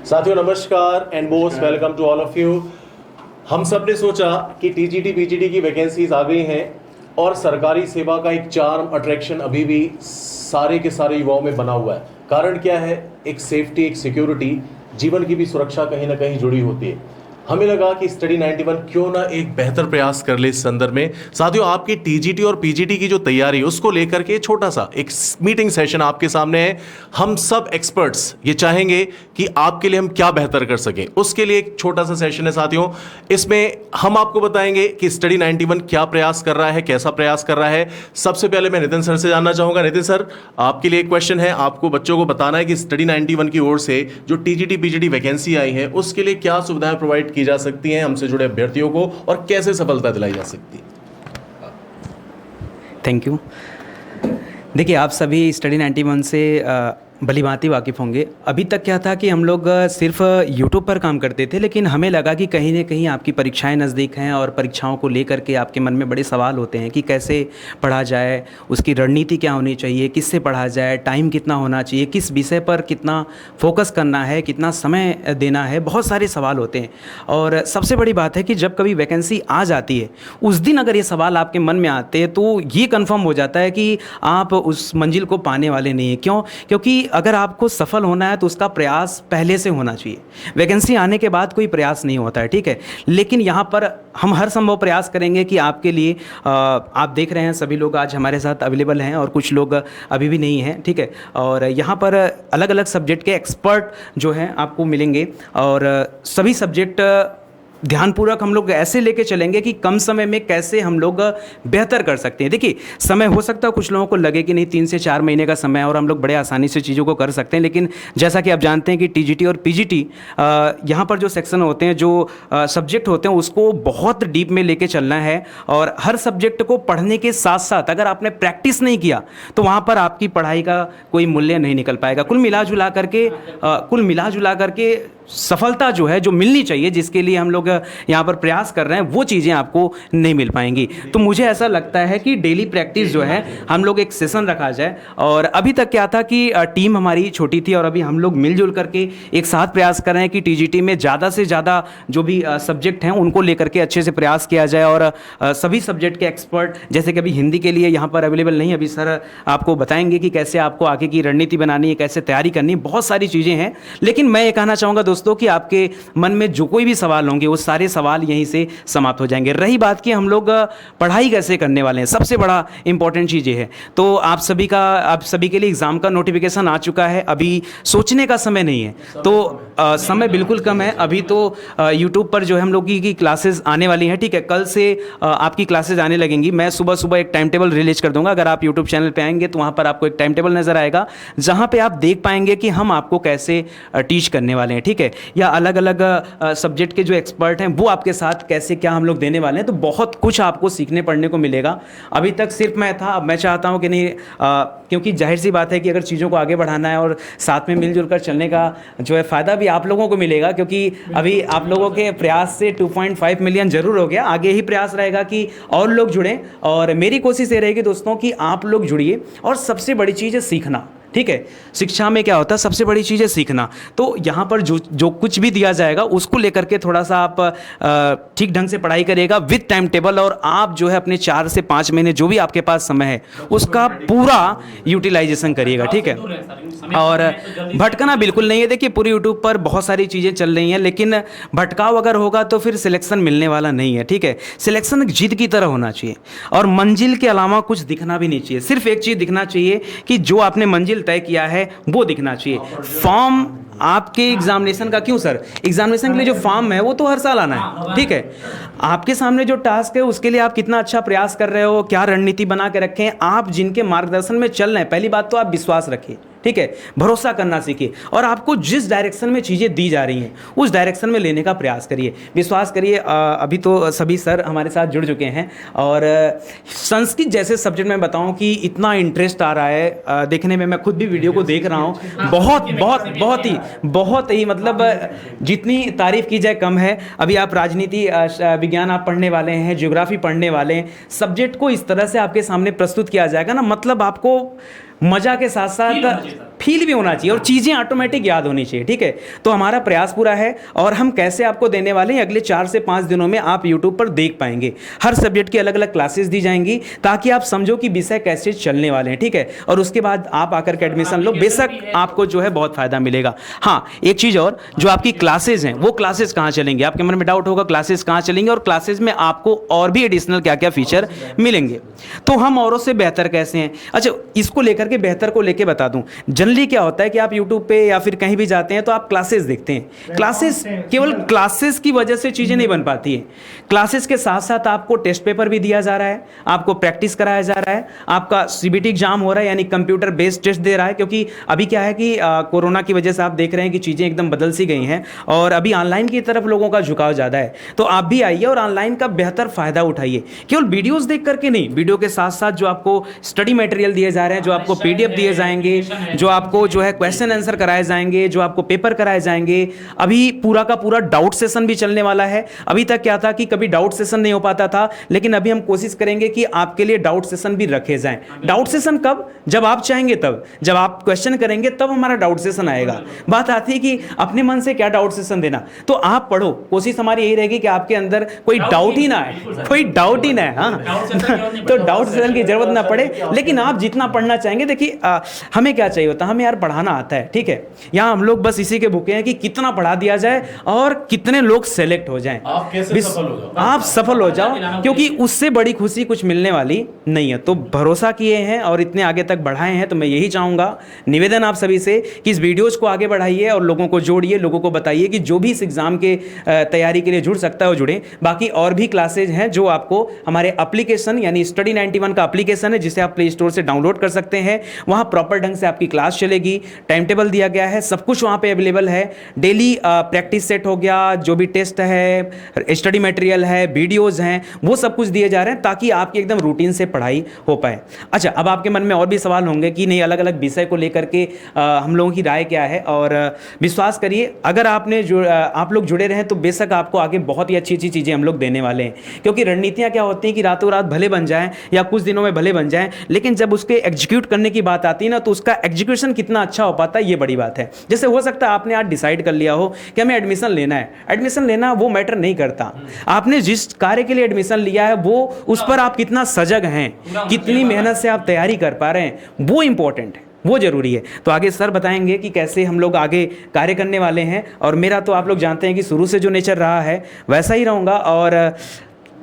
साथियों नमस्कार and most welcome to all of you. हम सब ने सोचा कि टीजीटी पीजीटी की वैकेंसीज आ गई हैं और सरकारी सेवा का एक चार्म अट्रैक्शन अभी भी सारे के सारे युवाओं में बना हुआ है। कारण क्या है? एक सेफ्टी, एक सिक्योरिटी, जीवन की भी सुरक्षा कहीं ना कहीं जुड़ी होती है। हमें लगा कि स्टडी 91 क्यों ना एक बेहतर प्रयास कर ले इस संदर्भ में। साथियों, आपकी टीजीटी और पीजीटी की जो तैयारी है उसको लेकर के छोटा सा एक मीटिंग सेशन आपके सामने है। हम सब एक्सपर्ट्स ये चाहेंगे कि आपके लिए हम क्या बेहतर कर सकें, उसके लिए एक छोटा सा सेशन है साथियों। इसमें हम आपको बताएंगे कि स्टडी 91 क्या प्रयास कर रहा है, कैसा प्रयास कर रहा है। सबसे पहले मैं नितिन सर से जानना चाहूंगा। नितिन सर, आपके लिए एक क्वेश्चन है। आपको बच्चों को बताना है कि स्टडी 91 की ओर से जो टीजीटी पीजीटी वैकेंसी आई है उसके लिए क्या सुविधाएं प्रोवाइड की जा सकती हैं हमसे जुड़े अभ्यर्थियों को और कैसे सफलता दिलाई जा सकती है। Thank you. देखिए, आप सभी स्टडी 91 से भलीभांति वाकिफ़ होंगे। अभी तक क्या था कि हम लोग सिर्फ यूट्यूब पर काम करते थे, लेकिन हमें लगा कि कहीं ना कहीं आपकी परीक्षाएं नज़दीक हैं और परीक्षाओं को लेकर के आपके मन में बड़े सवाल होते हैं कि कैसे पढ़ा जाए, उसकी रणनीति क्या होनी चाहिए, किससे पढ़ा जाए, टाइम कितना होना चाहिए, किस विषय पर कितना फोकस करना है, कितना समय देना है। बहुत सारे सवाल होते हैं और सबसे बड़ी बात है कि जब कभी वैकेंसी आ जाती है उस दिन अगर ये सवाल आपके मन में आते हैं तो ये कन्फर्म हो जाता है कि आप उस मंजिल को पाने वाले नहीं हैं। क्यों? क्योंकि अगर आपको सफल होना है तो उसका प्रयास पहले से होना चाहिए। वैकेंसी आने के बाद कोई प्रयास नहीं होता है, ठीक है। लेकिन यहाँ पर हम हर संभव प्रयास करेंगे कि आपके लिए आप देख रहे हैं सभी लोग आज हमारे साथ अवेलेबल हैं और कुछ लोग अभी भी नहीं हैं, ठीक है। और यहाँ पर अलग अलग सब्जेक्ट के एक्सपर्ट जो हैं आपको मिलेंगे और सभी सब्जेक्ट ध्यानपूर्वक हम लोग ऐसे लेके चलेंगे कि कम समय में कैसे हम लोग बेहतर कर सकते हैं। देखिए, समय हो सकता है कुछ लोगों को लगे कि नहीं 3 से 4 महीने का समय और हम लोग बड़े आसानी से चीज़ों को कर सकते हैं, लेकिन जैसा कि आप जानते हैं कि टीजीटी और पीजीटी यहाँ पर जो सेक्शन होते हैं, जो सब्जेक्ट होते हैं, उसको बहुत डीप में लेके चलना है और हर सब्जेक्ट को पढ़ने के साथ साथ अगर आपने प्रैक्टिस नहीं किया तो वहाँ पर आपकी पढ़ाई का कोई मूल्य नहीं निकल पाएगा। कुल मिला जुला करके सफलता जो है, जो मिलनी चाहिए, जिसके लिए हम लोग यहाँ पर प्रयास कर रहे हैं, वो चीज़ें आपको नहीं मिल पाएंगी। तो मुझे ऐसा लगता है कि डेली प्रैक्टिस जो है हम लोग एक सेशन रखा जाए। और अभी तक क्या था कि टीम हमारी छोटी थी और अभी हम लोग मिलजुल करके एक साथ प्रयास कर रहे हैं कि टीजीटी में ज़्यादा से ज़्यादा जो भी सब्जेक्ट हैं उनको लेकर के अच्छे से प्रयास किया जाए और सभी सब्जेक्ट के एक्सपर्ट, जैसे कि अभी हिंदी के लिए यहाँ पर अवेलेबल नहीं, अभी सर आपको बताएंगे कि कैसे आपको आगे की रणनीति बनानी है, कैसे तैयारी करनी है, बहुत सारी चीज़ें हैं। लेकिन मैं ये कहना चाहूँगा दोस्तों कि आपके मन में जो कोई भी सवाल होंगे वो सारे सवाल यहीं से समाप्त हो जाएंगे। रही बात कि हम लोग पढ़ाई कैसे करने वाले हैं, सबसे बड़ा इंपॉर्टेंट चीज़ ये है। तो आप सभी के लिए एग्ज़ाम का नोटिफिकेशन आ चुका है। अभी सोचने का समय नहीं है, तो समय बिल्कुल कम है। अभी तो यूट्यूब पर जो है हम लोग की क्लासेस आने वाली हैं, ठीक है। कल से आपकी क्लासेस आने लगेंगी। मैं सुबह सुबह एक टाइम टेबल रिलीज कर दूंगा। अगर आप यूट्यूब चैनल पे आएंगे तो वहाँ पर आपको एक टाइम टेबल नज़र आएगा जहाँ पे आप देख पाएंगे कि हम आपको कैसे टीच करने वाले हैं, ठीक है। या अलग अलग सब्जेक्ट के जो एक्सपर्ट हैं वो आपके साथ कैसे क्या हम लोग देने वाले हैं। तो बहुत कुछ आपको सीखने पढ़ने को मिलेगा। अभी तक सिर्फ मैं था, अब मैं चाहता हूँ कि नहीं, क्योंकि जाहिर सी बात है कि अगर चीज़ों को आगे बढ़ाना है और साथ में मिलजुल कर चलने का जो है फ़ायदा भी आप लोगों को मिलेगा, क्योंकि अभी आप लोगों के प्रयास से 2.5 मिलियन जरूर हो गया। आगे ही प्रयास रहेगा कि और लोग जुड़ें और मेरी कोशिश ये रहेगी दोस्तों कि आप लोग जुड़िए। और सबसे बड़ी चीज़ है सीखना, ठीक है। शिक्षा में क्या होता है, सबसे बड़ी चीज़ है सीखना। तो यहाँ पर जो कुछ भी दिया जाएगा उसको लेकर के थोड़ा सा आप ठीक ढंग से पढ़ाई करिएगा विद टाइम टेबल, और आप जो है अपने 4 से 5 महीने जो भी आपके पास समय है उसका पूरा यूटिलाइजेशन करिएगा, ठीक है। और भटकना बिल्कुल नहीं है। देखिए, पूरी यूट्यूब पर बहुत सारी चीज़ें चल रही हैं, लेकिन भटकाव अगर होगा तो फिर सिलेक्शन मिलने वाला नहीं है, ठीक है। सिलेक्शन एक जिद की तरह होना चाहिए और मंजिल के अलावा कुछ दिखना भी नहीं चाहिए। सिर्फ एक चीज़ दिखना चाहिए कि जो आपने मंजिल तय किया है वो दिखना चाहिए। फॉर्म आपके एग्जामिनेशन का, क्यों सर, एग्जामिनेशन के लिए जो फॉर्म है वो तो हर साल आना है, ठीक है। आपके सामने जो टास्क है उसके लिए आप कितना अच्छा प्रयास कर रहे हो, क्या रणनीति बना के रखें, आप जिनके मार्गदर्शन में चल रहे हैं, पहली बात तो आप विश्वास रखिए, ठीक है। भरोसा करना सीखिए और आपको जिस डायरेक्शन में चीज़ें दी जा रही हैं उस डायरेक्शन में लेने का प्रयास करिए, विश्वास करिए। अभी तो सभी सर हमारे साथ जुड़ चुके हैं और संस्कृत जैसे सब्जेक्ट में बताऊं कि इतना इंटरेस्ट आ रहा है देखने में। मैं खुद भी वीडियो को देख रहा हूं, बहुत ही मतलब जितनी तारीफ की जाए कम है। अभी आप राजनीति विज्ञान आप पढ़ने वाले हैं, ज्योग्राफी पढ़ने वाले हैं, सब्जेक्ट को इस तरह से आपके सामने प्रस्तुत किया जाएगा ना, मतलब आपको मजा के साथ साथ फील भी होना चाहिए और चीज़ें ऑटोमेटिक याद होनी चाहिए, ठीक है। तो हमारा प्रयास पूरा है और हम कैसे आपको देने वाले हैं, अगले 4 से 5 दिनों में आप यूट्यूब पर देख पाएंगे। हर सब्जेक्ट की अलग अलग क्लासेस दी जाएंगी ताकि आप समझो कि विषय कैसे चलने वाले हैं, ठीक है। और उसके बाद आप आकर के एडमिशन लो, बेशक आपको जो है बहुत फायदा मिलेगा। हाँ, एक चीज़ और, जो आपकी क्लासेज हैं वो क्लासेस कहाँ चलेंगी, आपके मन में डाउट होगा क्लासेस कहाँ चलेंगे और क्लासेस में आपको और भी एडिशनल क्या क्या फीचर मिलेंगे। तो हम औरों से बेहतर कैसे हैं, अच्छा इसको लेकर के बेहतर को लेके बता दूं। जनरली क्या होता है कि आप यूट्यूब पे या फिर कहीं भी जाते हैं तो आप क्लासेस देखते हैं। क्लासेस, केवल क्लासेस की वजह से चीज़ें नहीं बन पाती है। क्लासेस के साथ साथ आपको टेस्ट पेपर भी दिया जा रहा है, आपको प्रैक्टिस कराया जा रहा है, आपका सीबीटी एग्जाम हो रहा है यानी कंप्यूटर बेस्ड टेस्ट दे रहा है। क्योंकि अभी क्या है कि कोरोना की वजह से आप देख रहे हैं कि चीज़ें एकदम बदल सी गई हैं और अभी ऑनलाइन की तरफ लोगों का झुकाव ज़्यादा है। तो आप भी आइए और ऑनलाइन का बेहतर फ़ायदा उठाइए। केवल वीडियोज़ देख करके नहीं, वीडियो के साथ साथ जो आपको स्टडी मटेरियल दिए जा रहे हैं, जो आपको पीडीएफ दिए जाएंगे, जो आपको जो है क्वेश्चन आंसर कराए जाएंगे, जो आपको पेपर कराए जाएंगे। अभी पूरा का पूरा डाउट सेशन भी चलने वाला है। अभी तक क्या था कि कभी डाउट सेशन नहीं हो पाता था, लेकिन अभी हम कोशिश करेंगे कि आपके लिए डाउट सेशन भी रखे जाएं। डाउट सेशन कब, जब आप चाहेंगे तब, जब आप क्वेश्चन करेंगे तब हमारा डाउट सेशन आएगा। बात आती है कि अपने मन से क्या डाउट सेशन देना, तो आप पढ़ो, कोशिश हमारी यही रहेगी कि आपके अंदर कोई डाउट ही ना आए, कोई डाउट ही ना है। हाँ तो डाउट सेशन की जरूरत ना पड़े, लेकिन आप जितना पढ़ना चाहेंगे। देखिए हमें क्या चाहिए होता है, हमें यार पढ़ाना आता है, ठीक है। यहाँ हम लोग बस इसी के भूखे हैं कि कितना पढ़ा दिया जाए और कितने लोग सेलेक्ट हो जाएं। आप कैसे सफल हो जाओ, आप सफल हो जाओ, क्योंकि उससे बड़ी खुशी कुछ मिलने वाली नहीं है। तो भरोसा किए हैं और इतने आगे तक बढ़ाए हैं, तो मैं यही चाहूँगा, निवेदन आप सभी से कि इस वीडियोज़ को आगे बढ़ाइए और लोगों को जोड़िए, लोगों को बताइए कि जो भी इस एग्ज़ाम के तैयारी के लिए जुड़ सकता है वो जुड़े। बाकी और भी क्लासेज हैं जो आपको हमारे एप्लीकेशन यानी स्टडी 91 का एप्लीकेशन है, जिसे आप प्ले स्टोर से डाउनलोड कर सकते हैं। वहाँ प्रॉपर ढंग से आपकी क्लास चलेगी, टाइम टेबल दिया गया है, सब कुछ वहाँ पे अवेलेबल है। डेली प्रैक्टिस सेट हो गया, जो भी टेस्ट है, स्टडी मटेरियल है, वीडियोज़ हैं, वो सब कुछ दिए जा रहे हैं ताकि आपकी एकदम रूटीन से पढ़ाई हो पाए। अच्छा, अब आपके मन में और भी सवाल होंगे कि नहीं अलग अलग विषय को लेकर के हम लोगों की राय क्या है, और विश्वास करिए अगर आप लोग जुड़े रहें तो बेशक आपको आगे बहुत ही अच्छी अच्छी चीज़ें हम लोग देने वाले हैं। क्योंकि रणनीतियाँ क्या होती हैं कि रातों रात भले बन जाएं या कुछ दिनों में भले बन जाएं, लेकिन जब उसके एग्जीक्यूट करने की बात आती है ना, तो उसका एग्जीक्यूशन कितना अच्छा हो पाता है ये बड़ी बात है। जैसे हो सकता है आपने आज डिसाइड कर लिया हो कि हमें एडमिशन लेना है, एडमिशन लेना वो मैटर नहीं करता। आपने जिस कार्य के लिए एडमिशन लिया है वो उस पर आप कितना सजग हैं, कितनी मेहनत से आप तैयारी कर पा रहे हैं, वो इंपॉर्टेंट है, वो जरूरी है। तो आगे सर बताएंगे कि कैसे हम लोग आगे कार्य करने वाले हैं। और मेरा तो आप लोग जानते हैं कि शुरू से जो नेचर रहा है वैसा ही रहूँगा और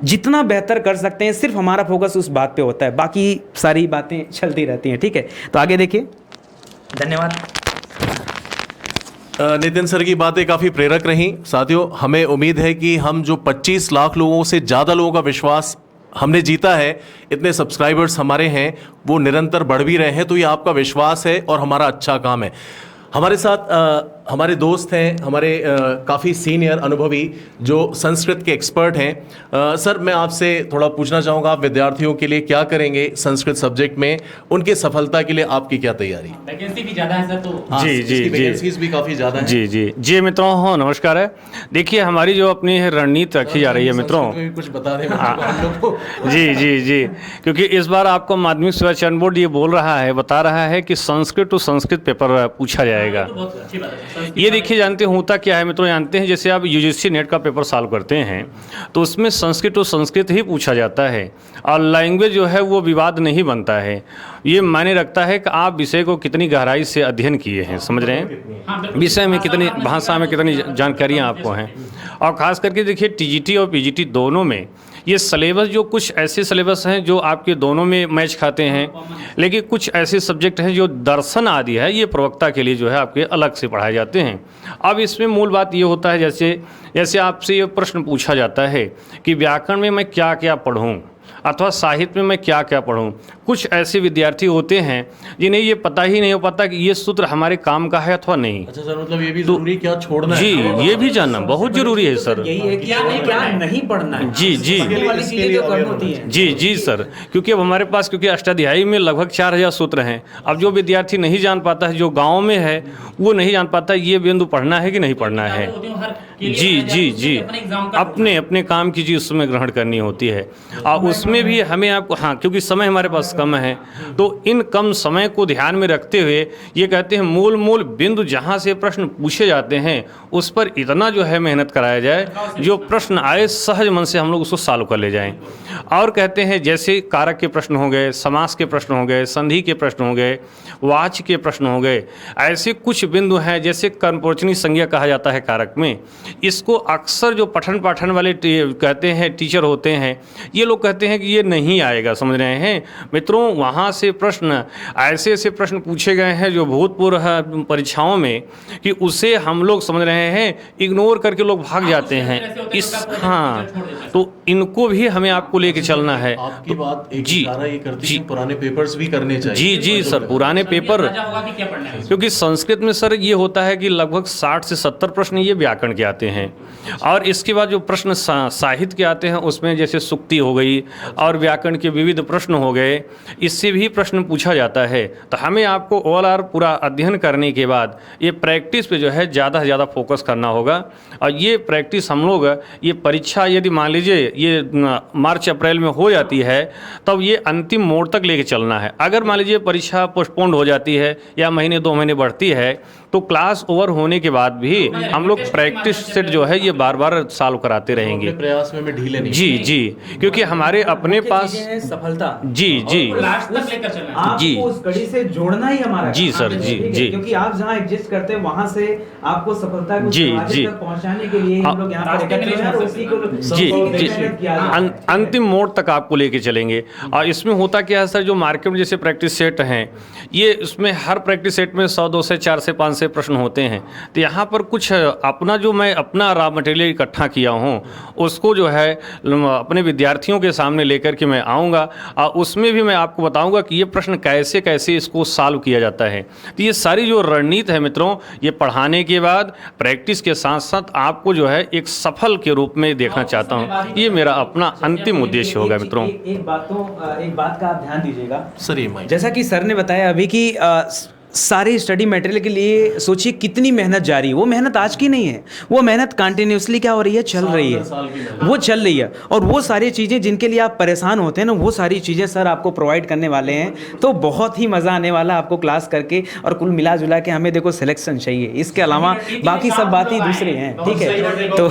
जितना बेहतर कर सकते हैं सिर्फ हमारा फोकस उस बात पे होता है, बाकी सारी बातें चलती रहती हैं, ठीक है। तो आगे देखिए, धन्यवाद। नितिन सर की बातें काफ़ी प्रेरक रहीं। साथियों, हमें उम्मीद है कि हम जो 25 लाख लोगों से ज़्यादा लोगों का विश्वास हमने जीता है, इतने सब्सक्राइबर्स हमारे हैं, वो निरंतर बढ़ भी रहे हैं, तो ये आपका विश्वास है और हमारा अच्छा काम है। हमारे साथ हमारे दोस्त हैं, हमारे काफ़ी सीनियर अनुभवी जो संस्कृत के एक्सपर्ट हैं। सर, मैं आपसे थोड़ा पूछना चाहूँगा, आप विद्यार्थियों के लिए क्या करेंगे संस्कृत सब्जेक्ट में, उनके सफलता के लिए आपकी क्या तैयारी? वैकेंसी भी ज़्यादा है सर, तो जी वैकेंसीज भी काफ़ी ज़्यादा हैं। जी मित्रों, हाँ नमस्कार है। देखिए हमारी जो अपनी रणनीति रखी जा रही है मित्रों, कुछ बता दें हम लोग को। जी, क्योंकि इस बार आपको माध्यमिक शिक्षा चयन बोर्ड ये बोल रहा है, बता रहा है कि संस्कृत टू संस्कृत पेपर पूछा जाएगा। बहुत अच्छी बात है। ये देखिए, जानते होता क्या है मित्रों, जानते हैं जैसे आप यूजीसी नेट का पेपर सॉल्व करते हैं तो उसमें संस्कृत टू संस्कृत ही पूछा जाता है और लैंग्वेज जो है वो विवाद नहीं बनता है। ये मायने रखता है कि आप विषय को कितनी गहराई से अध्ययन किए हैं, समझ रहे हैं, विषय में कितनी, भाषा में कितनी जानकारियाँ आपको हैं। और ख़ास करके देखिए टीजीटी और पीजीटी दोनों में ये सिलेबस, जो कुछ ऐसे सिलेबस हैं जो आपके दोनों में मैच खाते हैं, लेकिन कुछ ऐसे सब्जेक्ट हैं जो दर्शन आदि है ये प्रवक्ता के लिए जो है आपके अलग से पढ़ाए जाते हैं। अब इसमें मूल बात ये होता है, जैसे आपसे ये प्रश्न पूछा जाता है कि व्याकरण में मैं क्या क्या पढ़ूँ अथवा साहित्य में मैं क्या क्या पढ़ूं। कुछ ऐसे विद्यार्थी होते हैं जिन्हें ये पता ही नहीं हो पाता कि ये सूत्र हमारे काम का है अथवा नहीं। अच्छा सर, मतलब ये भी जरूरी क्या छोड़ना जी है? ये भी जानना बहुत जरूरी है सर। यही है कि क्या नहीं पढ़ना है। जी सर, क्योंकि अब हमारे पास, क्योंकि अष्टाध्यायी में लगभग 4000 सूत्र हैं। अब जो विद्यार्थी नहीं जान पाता है, जो गाँव में है वो नहीं जान पाता ये बिंदु पढ़ना है कि नहीं पढ़ना है। जी अपने काम की चीज़ उसमें ग्रहण करनी होती है और उसमें भी हमें आपको, हाँ, क्योंकि समय हमारे पास कम है, तो इन कम समय को ध्यान में रखते हुए ये कहते हैं मूल मूल बिंदु जहाँ से प्रश्न पूछे जाते हैं उस पर इतना जो है मेहनत कराया जाए, जो प्रश्न आए सहज मन से हम लोग उसको सॉल्व कर ले जाएं। और कहते हैं जैसे कारक के प्रश्न हो गए, समास के प्रश्न हो गए, संधि के प्रश्न हो गए, वाच्य के प्रश्न हो गए, ऐसे कुछ बिंदु हैं जैसे कर्मपोचनी संज्ञा कहा जाता है कारक में। इसको अक्सर जो पठन पाठन वाले कहते हैं टीचर होते हैं, ये लोग कहते हैं कि ये नहीं आएगा, समझ रहे हैं मित्रों। वहाँ से प्रश्न ऐसे ऐसे प्रश्न पूछे गए हैं जो भूतपूर्व परीक्षाओं में, कि उसे हम लोग समझ रहे हैं इग्नोर करके लोग भाग जाते हैं। इस, हाँ, तो इनको भी हमें आपको लेके चलना है। आपकी बात एक जी, इशारा ये करती जी। है पुराने पेपर्स भी करने चाहिए। जी जी सर, पुराने पेपर, अंदाजा होगा कि क्या पढ़ना है। क्योंकि संस्कृत में सर ये होता है कि लगभग 60 से 70 प्रश्न ये व्याकरण के आते हैं, और इसके बाद जो प्रश्न साहित्य के आते हैं उसमें जैसे सुक्ति हो गई और व्याकरण के विविध प्रश्न हो गए, इससे भी प्रश्न पूछा जाता है। तो हमें आपको ओवरऑल पूरा अध्ययन करने के बाद ये प्रैक्टिस पे जो है ज़्यादा से ज़्यादा फोकस करना होगा। और ये प्रैक्टिस हम लोग, ये परीक्षा यदि मान लीजिए ये मार्च अप्रैल में हो जाती है, तब ये अंतिम मोड़ तक लेके चलना है। अगर मान लीजिए परीक्षा पोस्टपोन्ड हो जाती है या महीने 2 महीने बढ़ती है, तो क्लास ओवर होने के बाद भी हम लोग प्रैक्टिस सेट जो है ये बार बार सॉल्व कराते रहेंगे। अपने प्रयास में हमें ढीले नहीं। जी जी, क्योंकि हमारे अपने पास, सफलता, जी जी लास्ट तक लेकर चलना है। जी। आपको उस कड़ी से जोड़ना ही हमारा जी काम सर, है, जी, ठीक है? जी। क्योंकि आप जहाँ एग्जिस्ट करते हैं वहाँ से आपको सफलता को जी, दरवाजे जी। तक पहुँचाने के लिए हम लोग यहाँ पर रास्ते में एकत्र नहीं हैं और छोड़ उसी को सकते। जी उसी की जी, मेहनत किया जा रहा है। अंतिम मोड़ तक आपको लेके चलेंगे। और इसमें होता क्या है सर, जो मार्केट में जैसे प्रैक्टिस सेट हैं, ये उसमें हर प्रैक्टिस सेट में 100, 200, 4 से 5 से प्रश्न होते हैं। तो यहाँ पर कुछ अपना जो मैं अपना रॉ मटेरियल इकट्ठा किया हूँ उसको जो है अपने विद्यार्थियों के सामने लेकर के मैं आऊँगा, और उसमें भी मैं आपको बताऊँगा कि ये प्रश्न कैसे कैसे इसको सॉल्व किया जाता है। तो ये सारी जो रणनीति है मित्रों, ये पढ़ाने के बाद प्रैक्टिस के साथ साथ आपको जो है एक सफल के रूप में देखना चाहता हूँ। ये मेरा अपना अंतिम उद्देश्य होगा मित्रों। एक बात का आप ध्यान दीजिएगा सर ये माइक। जैसा कि सर ने बताया अभी कि सारे स्टडी मटेरियल के लिए सोचिए कितनी मेहनत जारी है। वो मेहनत आज की नहीं है, वो मेहनत कंटिन्यूसली क्या हो रही है, चल रही है, वो चल रही है। और वो सारी चीज़ें जिनके लिए आप परेशान होते हैं ना, वो सारी चीज़ें सर आपको प्रोवाइड करने वाले हैं। तो बहुत ही मज़ा आने वाला आपको क्लास करके। और कुल मिला जुला के हमें देखो सिलेक्शन चाहिए, इसके अलावा बाकी सब बात ही दूसरी हैं, ठीक है। तो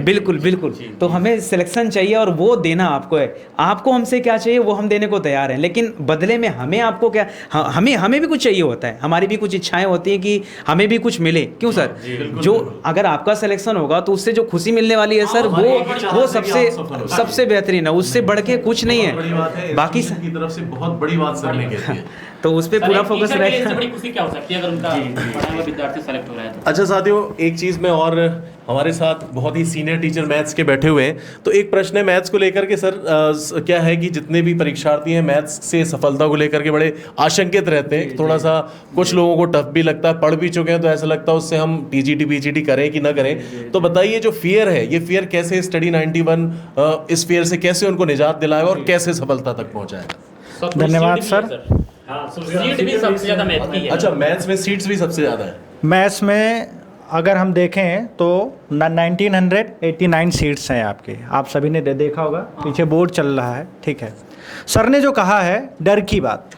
बिल्कुल बिल्कुल, तो हमें सिलेक्शन चाहिए और वो देना आपको है। आपको हमसे क्या चाहिए वो हम देने को तैयार हैं, लेकिन बदले में हमें आपको क्या, हमें भी कुछ चाहिए होता है, हमारी भी कुछ इच्छाएं होती हैं कि हमें भी कुछ मिले। क्यों सर? जो अगर आपका सिलेक्शन होगा तो उससे जो खुशी मिलने वाली है सर, वो सबसे बेहतरीन है, उससे बढ़ के कुछ नहीं है। बाकी की तरफ से बहुत बड़ी बात सर ने कहती है। तो उस पर पूरा फोकस टीचर के लिए इससे रहेगा। बड़ी खुशी क्या हो सकती है अगर उनका पढ़ा हुआ विद्यार्थी सेलेक्ट हो रहा है तो? अच्छा साथियों, एक चीज़ में और, हमारे साथ बहुत ही सीनियर टीचर मैथ्स के बैठे हुए हैं, तो एक प्रश्न है मैथ्स को लेकर के सर। क्या है कि जितने भी परीक्षार्थी हैं मैथ्स से सफलता को लेकर के बड़े आशंकित रहते हैं, थोड़ा सा कुछ लोगों को टफ भी लगता है, पढ़ भी चुके हैं तो ऐसा लगता है उससे हम टीजीटी पीजीटी करें कि ना करें। तो बताइए जो फियर है, ये फियर कैसे स्टडी 91 इस फियर से कैसे उनको निजात दिलाएगा और कैसे सफलता तक पहुँचाएगा? धन्यवाद सर। सीट भी सबसे ज्यादा मैथ की है। अच्छा, मैथ्स में सीट्स भी सबसे ज़्यादा है। मैथ्स में अगर हम देखें तो 1989 सीट्स हैं आपके। आप सभी ने देखा होगा, पीछे बोर्ड चल रहा है, ठीक है। सर ने जो कहा है डर की बात,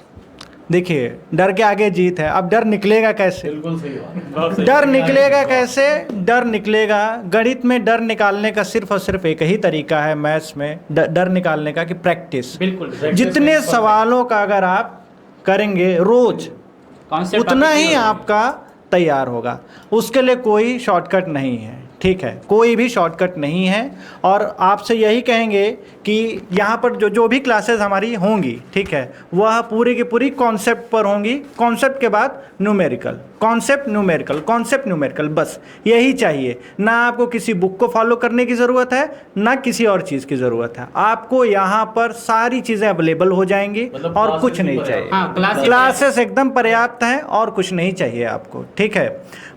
देखिए डर के आगे जीत है। अब डर निकलेगा कैसे? बिल्कुल सही बात। डर निकलेगा कैसे? डर निकलेगा, गणित में डर निकालने का सिर्फ और सिर्फ एक ही तरीका है मैथ्स में डर निकालने का, कि प्रैक्टिस। बिल्कुल जितने सवालों का अगर आप करेंगे रोज, कॉन्सेप्ट उतना ही आपका तैयार होगा। उसके लिए कोई शॉर्टकट नहीं है, ठीक है, कोई भी शॉर्टकट नहीं है। और आपसे यही कहेंगे कि यहाँ पर जो भी क्लासेस हमारी होंगी, ठीक है, वह पूरी की पूरी कॉन्सेप्ट पर होंगी। कॉन्सेप्ट के बाद numerical, concept numerical, concept numerical, बस यही चाहिए। ना आपको किसी बुक को फॉलो करने की ज़रूरत है, ना किसी और चीज़ की ज़रूरत है। आपको यहाँ पर सारी चीज़ें अवेलेबल हो जाएंगी और कुछ नहीं चाहिए। क्लासेस एकदम पर्याप्त हैं और कुछ नहीं चाहिए आपको, ठीक है।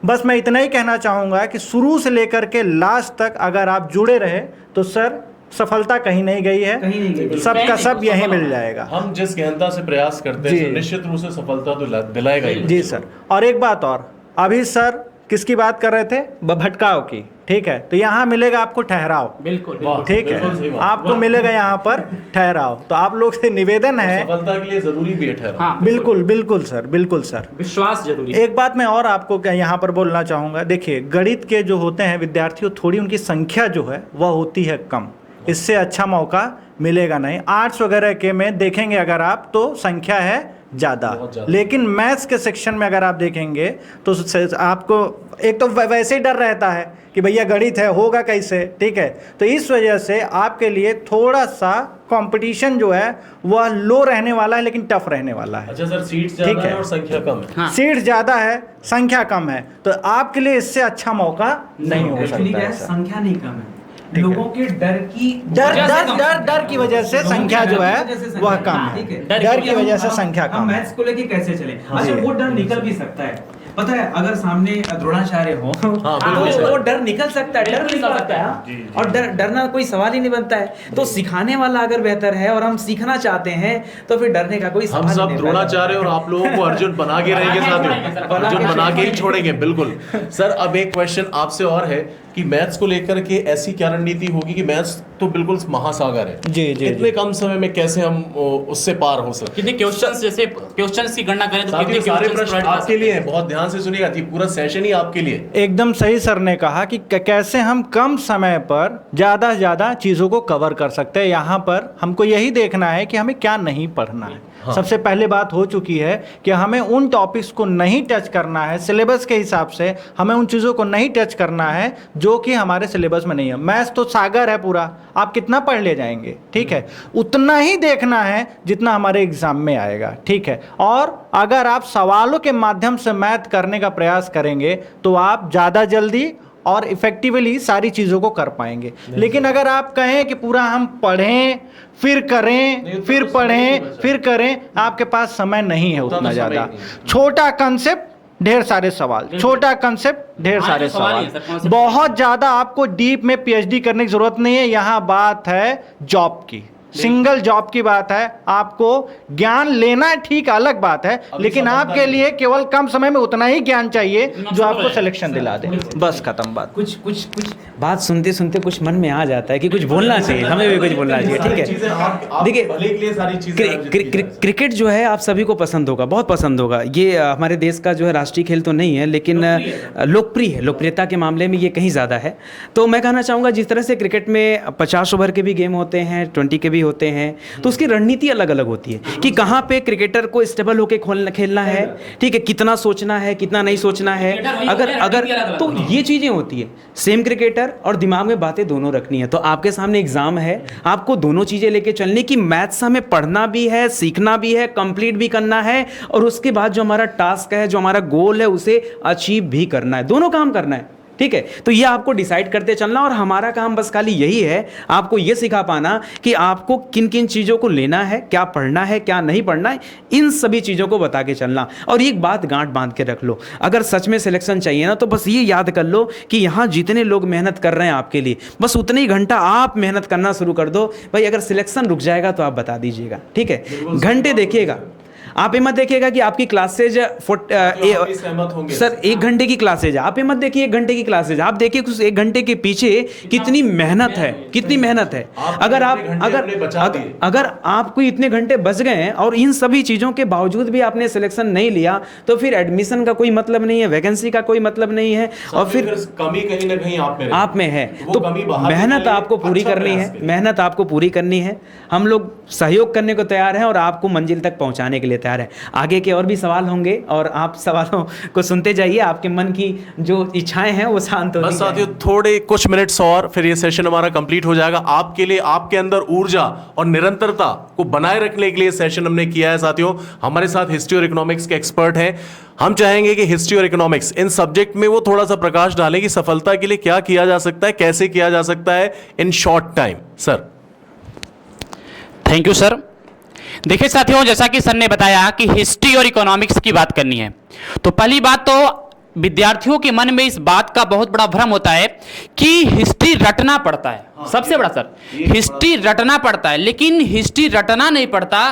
बस मैं इतना ही कहना चाहूँगा कि शुरू से लेकर के लास्ट तक अगर आप जुड़े रहे तो सर सफलता कहीं नहीं गई है, कहीं नहीं गई। सबका सब यहीं मिल जाएगा। हम जिस गहनता से प्रयास करते हैं जी। तो निश्चित रूप से सफलता तो दिलाएगा ही। जी सर। और एक बात और, अभी सर किसकी बात कर रहे थे? भटकाव की। ठीक है, तो यहाँ मिलेगा आपको ठहराव। बिल्कुल ठीक बिल्कुल सही है, बात। आपको मिलेगा यहाँ पर ठहराव। तो आप लोग से निवेदन है, सफलता के लिए जरूरी भी है ठहराव। हाँ बिल्कुल बिल्कुल सर, बिल्कुल सर। विश्वास जरूरी है। एक बात मैं और आपको यहाँ पर बोलना चाहूँगा। देखिए, गणित के जो होते हैं विद्यार्थियों, थोड़ी उनकी संख्या जो है वह होती है कम, इससे अच्छा मौका मिलेगा नहीं। आर्ट्स वगैरह के में देखेंगे अगर आप, तो संख्या है ज़्यादा, लेकिन मैथ्स के सेक्शन में अगर आप देखेंगे तो आपको एक तो वैसे ही डर रहता है कि भैया गणित है, होगा कैसे। ठीक है, तो इस वजह से आपके लिए थोड़ा सा कंपटीशन जो है वह लो रहने वाला है, लेकिन टफ रहने वाला है। अच्छा सर, सीट्स ज्यादा है और संख्या कम है। हाँ। सीट ज़्यादा है, संख्या कम है, तो आपके लिए इससे अच्छा मौका नहीं हो एक्चुअली सकता क्या है है, सर। संख्या नहीं कम है, लोगों के डर की डर वजह से डर कम। डर डर की वजह से संख्या जो है वह कम है। ठीक है। डर की वजह से संख्या हम कम है। मैथ्स को लेके कैसे चले? अच्छा, वो डर निकल भी सकता है। पता है, अगर सामने द्रोणाचार्य हो बिल्कुल तो वो डर निकल सकता है, डर बिल्कुल निकल निकल सकता सकता है। और डरना कोई सवाल ही नहीं बनता है। तो सिखाने वाला अगर बेहतर है और हम सीखना चाहते हैं तो फिर डरने का कोई हम सवाल ही सब नहीं द्रोणाचार्य और आप लोगों को अर्जुन बना के रहेंगे साथियों, अर्जुन बना के ही छोड़ेंगे। बिल्कुल सर, अब एक क्वेश्चन आपसे और है कि मैथ्स को लेकर के ऐसी क्या रणनीति होगी कि मैथ्स तो बिल्कुल महासागर है, जी, जी, इतने कम समय में कैसे हम उससे पार हो सकते कितने क्वेश्चंस, जैसे क्वेश्चंस की गणना करें तो साथियों? कितने सारे क्वेश्चंस प्रश्न आपके लिए हैं, बहुत ध्यान से सुनिएगा, ये पूरा सेशन ही आपके लिए। एकदम सही सर ने कहा कि कैसे हम कम समय पर ज़्यादा से ज़्यादा चीज़ों को कवर कर सकते हैं। यहाँ पर हमको यही देखना है कि हमें क्या नहीं पढ़ना है। सबसे पहले बात हो चुकी है कि हमें उन टॉपिक्स को नहीं टच करना है, सिलेबस के हिसाब से हमें उन चीज़ों को नहीं टच करना है जो कि हमारे सिलेबस में नहीं है। मैथ्स तो सागर है पूरा, आप कितना पढ़ ले जाएंगे। ठीक है, उतना ही देखना है जितना हमारे एग्जाम में आएगा। ठीक है, और अगर आप सवालों के माध्यम से मैथ करने का प्रयास करेंगे तो आप ज़्यादा जल्दी और इफेक्टिवली सारी चीज़ों को कर पाएंगे। लेकिन अगर आप कहें कि पूरा हम पढ़ें फिर करें, फिर पढ़ें फिर करें, आपके पास समय नहीं है उतना ज़्यादा। छोटा कंसेप्ट ढेर सारे सवाल, छोटा कंसेप्ट ढेर हाँ, सारे तो सवाल ही सवाल, है सर, concept बहुत ज़्यादा आपको डीप में पीएचडी करने की ज़रूरत नहीं है। यहाँ बात है जॉब की, सिंगल जॉब की बात है। आपको ज्ञान लेना ठीक अलग बात है, लेकिन आपके लिए केवल कम समय में उतना ही ज्ञान चाहिए जो आपको सिलेक्शन दिला दे। बस खत्म बात। कुछ बात सुनते सुनते कुछ मन में आ जाता है कि कुछ बोलना चाहिए, हमें भी कुछ बोलना चाहिए। ठीक है, देखिए, क्रिकेट जो है आप सभी को पसंद होगा, बहुत पसंद होगा। ये हमारे देश का जो है राष्ट्रीय खेल तो नहीं है, लेकिन लोकप्रिय है, लोकप्रियता के मामले में ये कहीं ज़्यादा है। तो मैं कहना चाहूँगा, जिस तरह से क्रिकेट में 50 ओवर के भी गेम होते हैं, 20 के भी होते हैं, तो उसकी रणनीति अलग अलग होती है कि कहाँ पे क्रिकेटर को स्टेबल होकर खेलना है। ठीक है, कितना सोचना है, कितना नहीं सोचना है। अगर तो ये चीज़ें होती है। सेम क्रिकेटर और दिमाग में बातें दोनों रखनी है। तो आपके सामने एग्जाम है, आपको दोनों चीज़ें लेके चलने की। मैथ्स हमें पढ़ना भी है, सीखना भी है, कंप्लीट भी करना है, और उसके बाद जो हमारा टास्क है, जो हमारा गोल है, उसे अचीव भी करना है। दोनों काम करना है। ठीक है, तो ये आपको डिसाइड करते चलना, और हमारा काम बस खाली यही है, आपको ये सिखा पाना कि आपको किन किन चीज़ों को लेना है, क्या पढ़ना है, क्या नहीं पढ़ना है, इन सभी चीज़ों को बता के चलना। और एक बात गांठ बांध के रख लो, अगर सच में सिलेक्शन चाहिए ना, तो बस ये याद कर लो कि यहाँ जितने लोग मेहनत कर रहे हैं आपके लिए, बस उतने ही घंटा आप मेहनत करना शुरू कर दो। भाई अगर सिलेक्शन रुक जाएगा तो आप बता दीजिएगा। ठीक है, घंटे देखिएगा, आप ये मत देखिएगा कि आपकी क्लासेज सर 1 घंटे की क्लासेज है, आप ये मत देखिए 1 घंटे की क्लासेज, आप देखिए उस 1 घंटे के पीछे कितनी मेहनत है, कितनी मेहनत है। अगर आपको इतने घंटे बच गए हैं और इन सभी चीज़ों के बावजूद भी आपने सिलेक्शन नहीं लिया, तो फिर एडमिशन का कोई मतलब नहीं है, वैकेंसी का कोई मतलब नहीं है, और फिर कमी कहीं ना कहीं आप में है। तो मेहनत आपको पूरी करनी है, मेहनत आपको पूरी करनी है। हम लोग सहयोग करने को तैयार हैं और आपको मंजिल तक पहुंचाने के लिए तैयार है। आगे के और भी सवाल होंगे और आप सवालों को सुनते जाइए, आपके मन की जो इच्छाएं हैं वो शांत होती बस साथियों, थोड़े कुछ मिनट्स और फिर ये सेशन हमारा कंप्लीट हो जाएगा। आपके लिए, आपके अंदर ऊर्जा और निरंतरता को बनाए रखने के लिए सेशन हमने किया है। साथियों, हमारे साथ हिस्ट्री और इकोनॉमिक्स के एक्सपर्ट हैं। हम चाहेंगे कि हिस्ट्री और इकोनॉमिक्स इन सब्जेक्ट में वो थोड़ा सा प्रकाश डालें कि सफलता के लिए क्या किया जा सकता है, कैसे किया जा सकता है in short time. Sir. Thank you sir. देखिए साथियों, जैसा कि सर ने बताया कि हिस्ट्री और इकोनॉमिक्स की बात करनी है, तो पहली बात तो विद्यार्थियों के मन में इस बात का बहुत बड़ा भ्रम होता है कि हिस्ट्री रटना पड़ता है। सबसे बड़ा सर, हिस्ट्री रटना पड़ता है, लेकिन हिस्ट्री रटना नहीं पड़ता,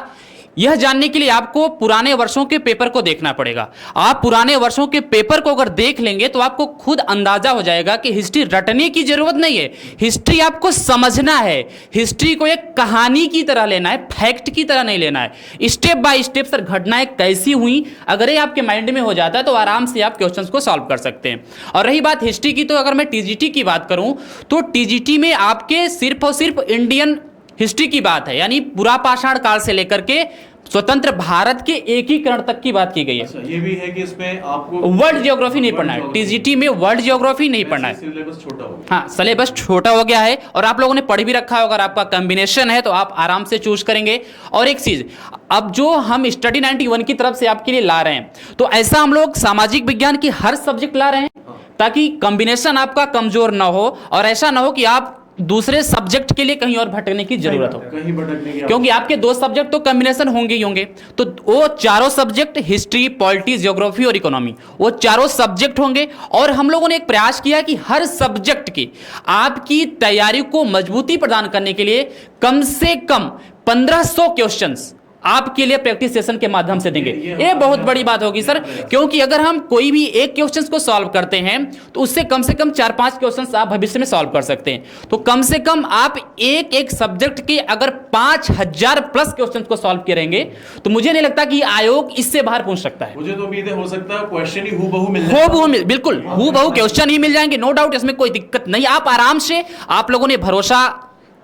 यह जानने के लिए आपको पुराने वर्षों के पेपर को देखना पड़ेगा। आप पुराने वर्षों के पेपर को अगर देख लेंगे तो आपको खुद अंदाजा हो जाएगा कि हिस्ट्री रटने की जरूरत नहीं है, हिस्ट्री आपको समझना है। हिस्ट्री को एक कहानी की तरह लेना है, फैक्ट की तरह नहीं लेना है। स्टेप बाय स्टेप सर घटनाएं कैसी हुई, अगर ये आपके माइंड में हो जाता है तो आराम से आप क्वेश्चंस को सॉल्व कर सकते हैं। और रही बात हिस्ट्री की, तो अगर मैं टीजीटी की बात करूं तो टीजीटी में आपके सिर्फ और सिर्फ इंडियन हिस्ट्री की बात है, यानी पूरा पाषाण काल से लेकर के स्वतंत्र भारत के एकीकरण तक की बात की गई है। अच्छा, ये भी है कि इसमें आपको वर्ल्ड जियोग्राफी नहीं पढ़ना है, टीजीटी में वर्ल्ड जियोग्राफी नहीं पढ़ना है। सिलेबस छोटा हो गया। हाँ, सिलेबस छोटा हो गया है और आप लोगों ने पढ़ भी रखा है। अगर आपका कॉम्बिनेशन है तो आप आराम से चूज करेंगे। और एक चीज, अब जो हम स्टडी 91 की तरफ से आपके लिए ला रहे हैं, तो ऐसा हम लोग सामाजिक विज्ञान की हर सब्जेक्ट ला रहे हैं ताकि कॉम्बिनेशन आपका कमजोर ना हो और ऐसा ना हो कि आप दूसरे सब्जेक्ट के लिए कहीं और भटकने की जरूरत हो, कहीं भटकने की क्योंकि आपके 2 सब्जेक्ट तो कॉम्बिनेशन होंगे ही होंगे। तो वो चारों सब्जेक्ट, हिस्ट्री, पॉलिटी, ज्योग्राफी और इकोनॉमी, वो चारों सब्जेक्ट होंगे। और हम लोगों ने एक प्रयास किया कि हर सब्जेक्ट की आपकी तैयारी को मजबूती प्रदान करने के लिए कम से कम 1500 क्वेश्चंस आपके लिए प्रैक्टिस सेशन के माध्यम से देंगे। ये बहुत बड़ी बात होगी सर, क्योंकि अगर हम कोई भी एक क्वेश्चंस को सॉल्व करते हैं तो उससे कम से कम 4-5 क्वेश्चंस आप भविष्य में सॉल्व कर सकते हैं। तो कम से कम आप एक एक सब्जेक्ट के अगर 5000 प्लस क्वेश्चंस को सॉल्व करेंगे तो मुझे नहीं लगता कि आयोग इससे बाहर पूछ सकता है। मुझे तो उम्मीद है हो सकता है क्वेश्चन ही हूबहू मिल जाए। बिल्कुल हूबहू क्वेश्चन ही मिल जाएंगे, नो डाउट, इसमें कोई दिक्कत नहीं। आप आराम से, आप लोगों ने भरोसा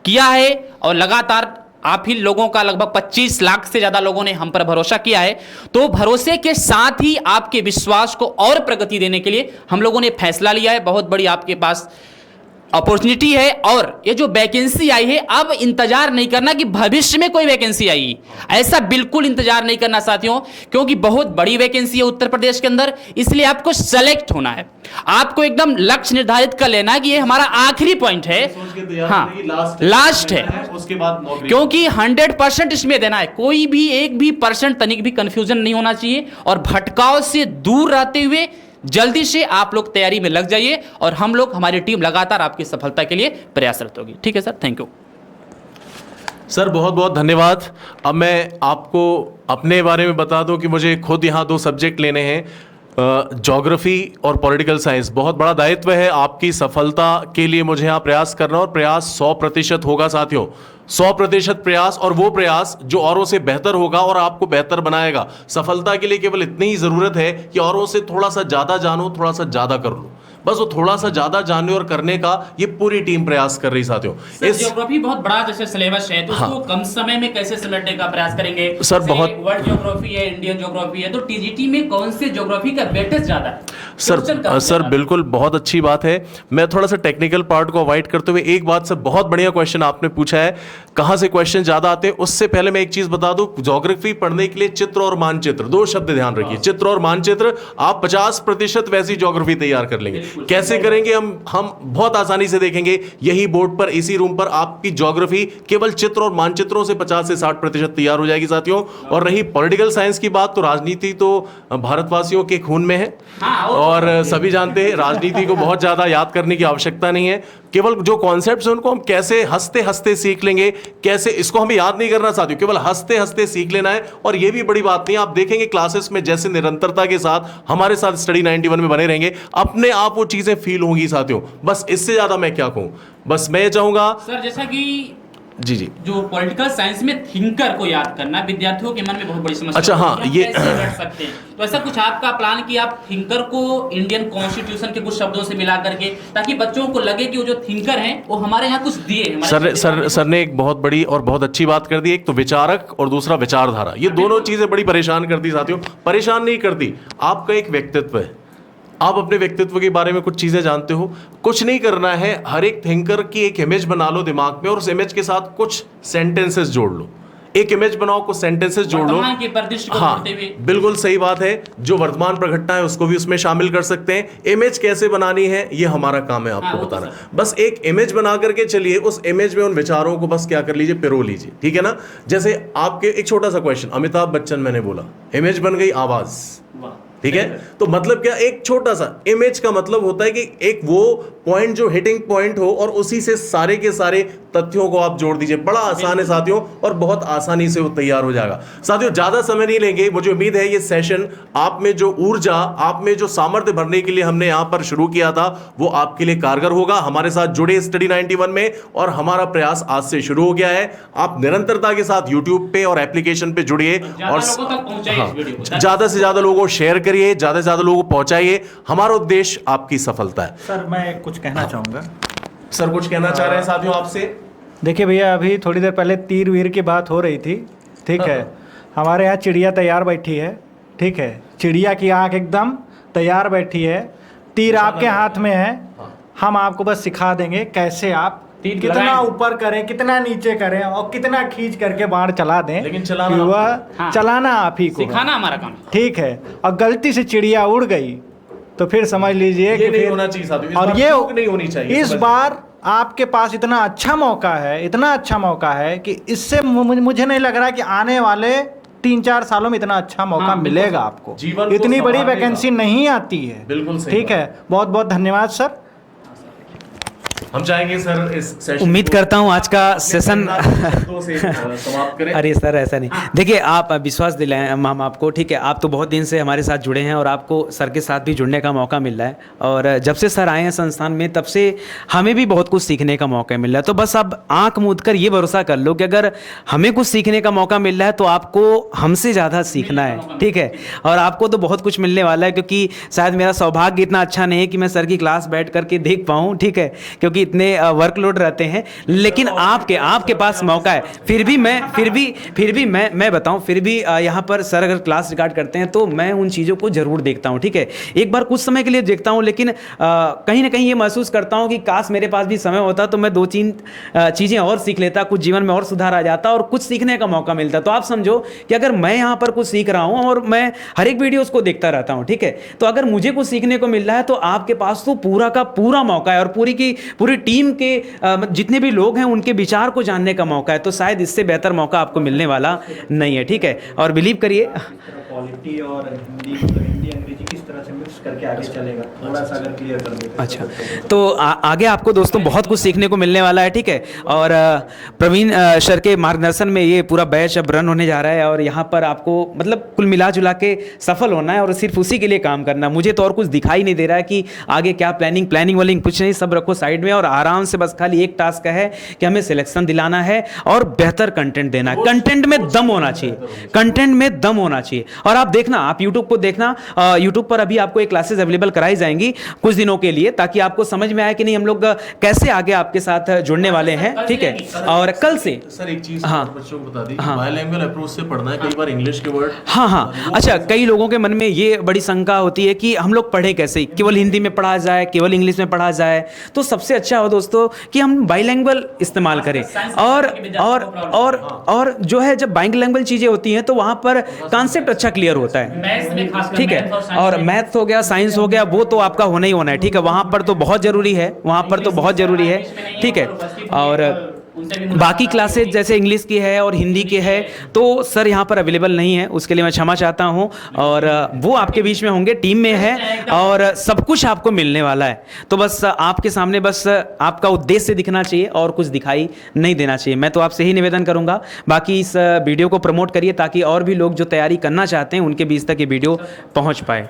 किया है और लगातार आप ही लोगों का लगभग 25 लाख से ज्यादा लोगों ने हम पर भरोसा किया है, तो भरोसे के साथ ही आपके विश्वास को और प्रगति देने के लिए हम लोगों ने फैसला लिया है। बहुत बड़ी आपके पास अपॉर्चुनिटी है और ये जो वैकेंसी आई है, अब इंतजार नहीं करना कि भविष्य में कोई वैकेंसी आएगी, ऐसा बिल्कुल इंतजार नहीं करना साथियों, क्योंकि बहुत बड़ी वैकेंसी है उत्तर प्रदेश के अंदर। इसलिए आपको सेलेक्ट होना है, आपको एकदम लक्ष्य निर्धारित कर लेना है कि ये हमारा आखिरी पॉइंट है, हाँ लास्ट है, उसके बाद नौकरी, क्योंकि 100% इसमें देना है। कोई भी एक भी परसेंट तनिक भी कंफ्यूजन नहीं होना चाहिए और भटकाव से दूर रहते हुए जल्दी से आप लोग तैयारी में लग जाइए और हम लोग, हमारी टीम लगातार आपकी सफलता के लिए प्रयासरत होगी। ठीक है सर, थैंक यू सर, बहुत बहुत धन्यवाद। अब मैं आपको अपने बारे में बता दूं कि मुझे खुद यहाँ 2 सब्जेक्ट लेने हैं, ज्योग्राफी और पॉलिटिकल साइंस। बहुत बड़ा दायित्व है, आपकी सफलता के लिए मुझे यहाँ प्रयास करना और प्रयास 100% होगा साथियों, 100% प्रयास, और वो प्रयास जो औरों से बेहतर होगा और आपको बेहतर बनाएगा। सफलता के लिए केवल इतनी ही जरूरत है कि औरों से थोड़ा सा ज्यादा जानो, थोड़ा सा ज्यादा कर लो, बस वो थोड़ा सा ज्यादा जानने और करने का ये पूरी टीम प्रयास कर रही साथियों। इस ज्योग्राफी बहुत बड़ा जैसे सिलेबस है, तो उसको कम समय में कैसे समेटने का प्रयास करेंगे सर? बहुत वर्ल्ड ज्योग्राफी है, इंडियन ज्योग्राफी है, तो टीजीटी में कौन से ज्योग्राफी का वेटेज ज्यादा है? सर बिल्कुल बहुत अच्छी बात है। मैं थोड़ा सा टेक्निकल पार्ट को अवॉइड करते हुए एक बात, सर बहुत बढ़िया क्वेश्चन आपने पूछा है, कहां से क्वेश्चन ज्यादा आते हैं। उससे पहले मैं एक चीज बता दूं, ज्योग्राफी पढ़ने के लिए चित्र और मानचित्र, 2 शब्द ध्यान रखिए, चित्र और मानचित्र। आप 50% वैसी ज्योग्राफी तैयार कर लेंगे। कैसे करेंगे? हम बहुत आसानी से देखेंगे, यही बोर्ड पर, इसी रूम पर आपकी ज्योग्राफी केवल चित्र और मानचित्रों से 50 से 60% तैयार हो जाएगी साथियों। और रही पॉलिटिकल साइंस की बात, तो राजनीति तो भारतवासियों के खून में है और सभी जानते हैं, राजनीति को बहुत ज्यादा याद करने की आवश्यकता नहीं है। केवल जो कॉन्सेप्ट्स हैं उनको हम कैसे हंसते हंसते सीख लेंगे, कैसे, इसको हमें याद नहीं करना साथियों, केवल हंसते हंसते सीख लेना है। और ये भी बड़ी बात नहीं, आप देखेंगे क्लासेस में जैसे निरंतरता के साथ हमारे साथ स्टडी 91 में बने रहेंगे, अपने आप वो चीजें फील होंगी साथियों। बस इससे ज्यादा मैं क्या कहूं, बस मैं चाहूंगा सर, जैसा कि जी जो पॉलिटिकल साइंस में थिंकर को याद करना विद्यार्थियों के मन में बहुत बड़ी समस्या। अच्छा, हाँ, ये कैसे रट सकते हैं, तो ऐसा कुछ आपका प्लान कि आप थिंकर को इंडियन कॉन्स्टिट्यूशन के कुछ शब्दों से मिला करके, ताकि बच्चों को लगे कि वो जो थिंकर हैं वो हमारे यहाँ कुछ दिए। सर ने एक बहुत बड़ी और बहुत अच्छी बात कर दी, एक तो विचारक और दूसरा विचारधारा, ये दोनों चीजें बड़ी परेशान करती साथियों। परेशान नहीं करती, आपका एक व्यक्तित्व है, आप अपने व्यक्तित्व के बारे में कुछ चीजें जानते हो, कुछ नहीं करना है, हर एक थिंकर की एक इमेज बना लो दिमाग में और उस इमेज के साथ कुछ सेंटेंसेस जोड़ लो। एक इमेज बनाओ, कुछ सेंटेंसेस जोड़ लो। हाँ, बिल्कुल सही बात है, जो वर्तमान पर घटना है उसको भी उसमें शामिल कर सकते हैं। इमेज कैसे बनानी है ये हमारा काम है आपको बताना। बस एक इमेज बना करके चलिए, उस इमेज में उन विचारों को बस क्या कर लीजिए, पिरो लीजिए, ठीक है ना। जैसे आपके एक छोटा सा क्वेश्चन, अमिताभ बच्चन मैंने बोला, इमेज बन गई आवाज, ठीक है। तो मतलब क्या, एक छोटा सा इमेज का मतलब होता है कि एक वो पॉइंट जो हिटिंग पॉइंट हो और उसी से सारे के सारे तथ्यों को आप जोड़ दीजिए। बड़ा आसान है साथियों, और बहुत आसानी से वो तैयार हो जाएगा। साथियों ज्यादा समय नहीं लेंगे, मुझे उम्मीद है ये सेशन आप में जो ऊर्जा, आप में जो सामर्थ्य भरने के लिए हमने यहां पर शुरू किया था, वो आपके लिए कारगर होगा। हमारे साथ जुड़े स्टडी 91 में, और हमारा प्रयास आज से शुरू हो गया है। आप निरंतरता के साथ यूट्यूब पे और एप्लीकेशन पे जुड़िए, और ज्यादा से ज्यादा लोगों को शेयर करिए, ज्यादा से ज्यादा लोगों को पहुंचाइए। हमारा उद्देश्य आपकी सफलता है। सर मैं कुछ कहना चाहूँगा। सर कुछ कहना चाह रहे हैं साथियों आपसे? देखिए भैया, अभी थोड़ी देर पहले तीर वीर की बात हो रही थी, ठीक है। हमारे यहाँ चिड़िया तैयार बैठी है, ठीक है। चिड़िया की आँख एकदम तैयार बैठी है, तीर आपके हाथ में है। हम आपको बस सिखा देंगे कैसे आप कितना ऊपर करें, कितना नीचे करें, और कितना खींच करके बाण चला दें, लेकिन चलाना चलाना आप ही को, सिखाना हमारा काम, ठीक है। और गलती से चिड़िया उड़ गई तो फिर समझ लीजिए कि नहीं होना चाहिए साथियों, और ये नहीं होनी चाहिए। इस बार आपके पास इतना अच्छा मौका है, इतना अच्छा मौका है कि इससे मुझे नहीं लग रहा कि आने वाले 3-4 सालों में इतना अच्छा मौका मिलेगा आपको। इतनी बड़ी वैकेंसी नहीं आती है, बिल्कुल सही, ठीक है। बहुत बहुत धन्यवाद सर। हम चाहेंगे सर इस सेशन उम्मीद करता हूँ आज का सेशन समाप्त करें। अरे सर ऐसा नहीं, देखिए आप विश्वास दिलाएं हम आपको, ठीक है। आप तो बहुत दिन से हमारे साथ जुड़े हैं और आपको सर के साथ भी जुड़ने का मौका मिल रहा है, और जब से सर आए हैं संस्थान में तब से हमें भी बहुत कुछ सीखने का मौका मिल रहा है। तो बस अब आंख मूंद कर ये भरोसा कर लो कि अगर हमें कुछ सीखने का मौका मिल रहा है तो आपको हमसे ज़्यादा सीखना है, ठीक है। और आपको तो बहुत कुछ मिलने वाला है, क्योंकि शायद मेरा सौभाग्य इतना अच्छा नहीं है कि मैं सर की क्लास बैठ करके देख पाऊँ, ठीक है, क्योंकि इतने वर्कलोड रहते हैं। लेकिन आपके पास मौका है। फिर भी मैं बताऊं, फिर भी यहाँ पर सर अगर क्लास रिकॉर्ड करते हैं तो मैं उन चीज़ों को जरूर देखता हूँ, ठीक है। एक बार कुछ समय के लिए देखता हूँ, लेकिन कहीं ना कहीं ये महसूस करता हूँ कि काश मेरे पास भी समय होता तो मैं 2-3 चीज़ें और सीख लेता, कुछ जीवन में और सुधार आ जाता और कुछ सीखने का मौका मिलता। तो आप समझो कि अगर मैं यहाँ पर कुछ सीख रहा हूँ और मैं हर एक वीडियो को देखता रहता हूँ, ठीक है, तो अगर मुझे कुछ सीखने को मिल रहा है तो आपके पास तो पूरा का पूरा मौका है, और पूरी की पूरी टीम के जितने भी लोग हैं उनके विचार को जानने का मौका है। तो शायद इससे बेहतर मौका आपको मिलने वाला नहीं है, ठीक है। और बिलीव करिए, पॉलिटी और हिंदी अंग्रेजी किस तरह से मिक्स करके आगे चलेगा, थोड़ा सा अगर क्लियर कर देते। अच्छा, तो आगे आपको दोस्तों बहुत कुछ सीखने को मिलने वाला है, ठीक है। और प्रवीण सर के मार्गदर्शन में ये पूरा बैच अब रन होने जा रहा है, और यहाँ पर आपको मतलब कुल मिला जुला के सफल होना है और सिर्फ उसी के लिए काम करना। मुझे तो और कुछ दिखाई नहीं दे रहा है कि आगे क्या प्लानिंग वालिंग कुछ नहीं, सब रखो साइड में और आराम से बस खाली एक टास्क है कि हमें सिलेक्शन दिलाना है और बेहतर कंटेंट देना है। कंटेंट में दम होना चाहिए, कंटेंट में दम होना चाहिए। और आप देखना, आप यूट्यूब को देखना, यूट्यूब पर अभी आपको एक क्लासेस अवेलेबल कराई जाएंगी कुछ दिनों के लिए, ताकि आपको समझ में आए कि नहीं हम लोग कैसे आगे आपके साथ जुड़ने वाले हैं, ठीक है। और कल से सर एक चीज हाँ बच्चों को बता दी, बायलैंग्वेज अप्रोच से पढ़ना है, कई बार इंग्लिश के वर्ड हाँ अच्छा, कई लोगों के मन में ये बड़ी शंका होती है कि हम लोग पढ़ें कैसे, केवल हिंदी में पढ़ा जाए, केवल इंग्लिश में पढ़ा जाए। तो सबसे अच्छा हो दोस्तों कि हम बाइलैंग्वेज इस्तेमाल करें, और जो है जब बाइलैंग्वेज चीजें होती हैं तो वहां पर कॉन्सेप्ट अच्छा क्लियर होता है, ठीक है। और मैथ्स हो गया, साइंस हो गया, वो तो आपका होना ही होना है, ठीक है। वहां पर तो बहुत जरूरी है, ठीक है। और बाकी क्लासेज जैसे इंग्लिश की है और हिंदी की है तो सर यहाँ पर अवेलेबल नहीं है, उसके लिए मैं क्षमा चाहता हूँ। और वो आपके बीच में होंगे, टीम में है और सब कुछ आपको मिलने वाला है। तो बस आपके सामने बस आपका उद्देश्य दिखना चाहिए और कुछ दिखाई नहीं देना चाहिए। मैं तो आपसे ही निवेदन करूँगा, बाकी इस वीडियो को प्रमोट करिए ताकि और भी लोग जो तैयारी करना चाहते हैं उनके बीच तक ये वीडियो पहुँच पाए।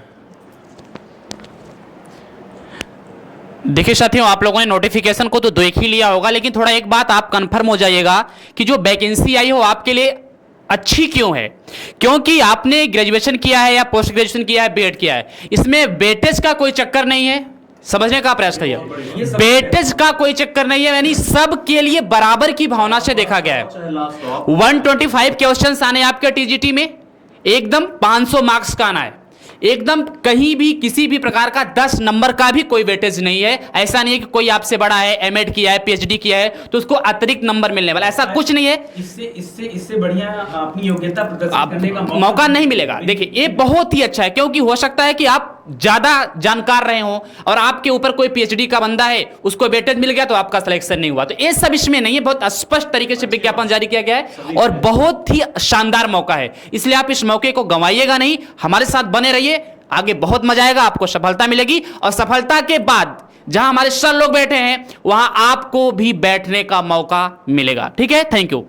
देखिए साथियों, आप लोगों ने नोटिफिकेशन को तो देख ही लिया होगा, लेकिन थोड़ा एक बात आप कंफर्म हो जाइएगा कि जो वैकेंसी आई हो आपके लिए अच्छी क्यों है। क्योंकि आपने ग्रेजुएशन किया है या पोस्ट ग्रेजुएशन किया है, बीएड किया है, इसमें वेटेज का कोई चक्कर नहीं है। समझने का प्रयास करिए, वेटेज का कोई चक्कर नहीं है, यानी सब के लिए बराबर की भावना से देखा गया है। 125 क्वेश्चन आने आपके टीजीटी में, एकदम 500 मार्क्स का आना है, एकदम कहीं भी किसी भी प्रकार का 10 नंबर का भी कोई वेटेज नहीं है। ऐसा नहीं है कि कोई आपसे बड़ा है, एमएड किया है, पीएचडी किया है तो उसको अतिरिक्त नंबर मिलने वाला, ऐसा कुछ नहीं है। इससे बढ़िया अपनी योग्यता प्रदर्शित करने का मौका नहीं मिलेगा। देखिए ये बहुत ही अच्छा है, क्योंकि हो सकता है कि आप ज्यादा जानकार रहे हो और आपके ऊपर कोई पीएचडी का बंदा है, उसको वेटेज मिल गया तो आपका सिलेक्शन नहीं हुआ। तो ये सब इसमें नहीं है, बहुत स्पष्ट तरीके से विज्ञापन जारी किया गया है और बहुत ही शानदार मौका है, इसलिए आप इस मौके को गंवाइएगा नहीं, हमारे साथ बने रहिए। आगे बहुत मजा आएगा, आपको सफलता मिलेगी और सफलता के बाद जहां हमारे सर लोग बैठे हैं वहां आपको भी बैठने का मौका मिलेगा। ठीक है, थैंक यू।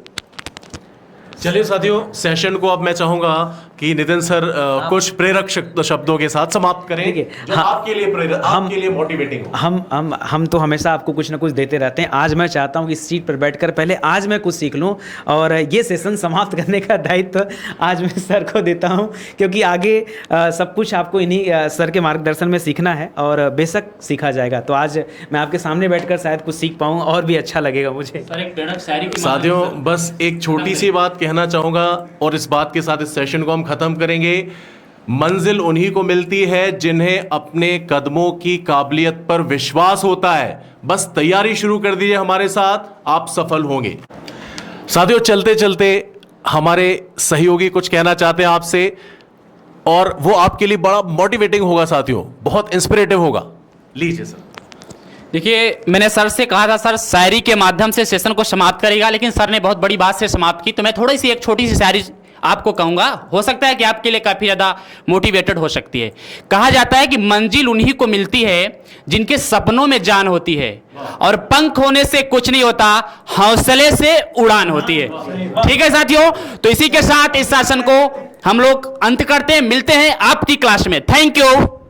चलिए साथियों, सेशन को अब मैं चाहूंगा कि नितिन सर कुछ प्रेरक शब्दों के साथ समाप्त करें, देखिए, जो आपके लिए प्रेरक, आपके लिए मोटिवेटिंग हो। हम तो हमेशा आपको कुछ ना कुछ देते रहते हैं। आज मैं चाहता हूं कि इस सीट पर बैठकर पहले आज मैं कुछ सीख लूं और ये सेशन समाप्त करने का दायित्व आज मैं सर को देता हूं, क्योंकि आगे सब कुछ आपको इन्हीं सर के मार्गदर्शन में सीखना है और बेशक सीखा जाएगा। तो आज मैं आपके सामने बैठकर शायद कुछ सीख पाऊँ और भी अच्छा लगेगा मुझे। सर एक प्रेरक शायरी के साथियों, बस एक छोटी सी बात कहना चाहूंगा और इस बात के साथ इस सेशन को हम खत्म करेंगे। मंजिल उन्हीं को मिलती है जिन्हें अपने कदमों की काबिलियत पर विश्वास होता है। बस तैयारी शुरू कर दीजिए हमारे साथ, आप सफल होंगे। साथियों, चलते चलते हमारे सहयोगी कुछ कहना चाहते हैं आपसे और वो आपके लिए बड़ा मोटिवेटिंग होगा साथियों, बहुत इंस्पिरेटिव होगा। लीजिए सर। देखिए, मैंने सर से कहा था सर शायरी के माध्यम से सेशन को समाप्त करेगा, लेकिन सर ने बहुत बड़ी बात से समाप्त की, तो मैं थोड़ी सी एक छोटी सी शायरी आपको कहूंगा, हो सकता है कि आपके लिए काफी ज्यादा मोटिवेटेड हो सकती है। कहा जाता है कि मंजिल उन्हीं को मिलती है जिनके सपनों में जान होती है और पंख होने से कुछ नहीं होता, हौसले से उड़ान होती है। ठीक है साथियों, तो इसी के साथ इस सेशन को हम लोग अंत करते हैं। मिलते हैं आपकी क्लास में। Thank you.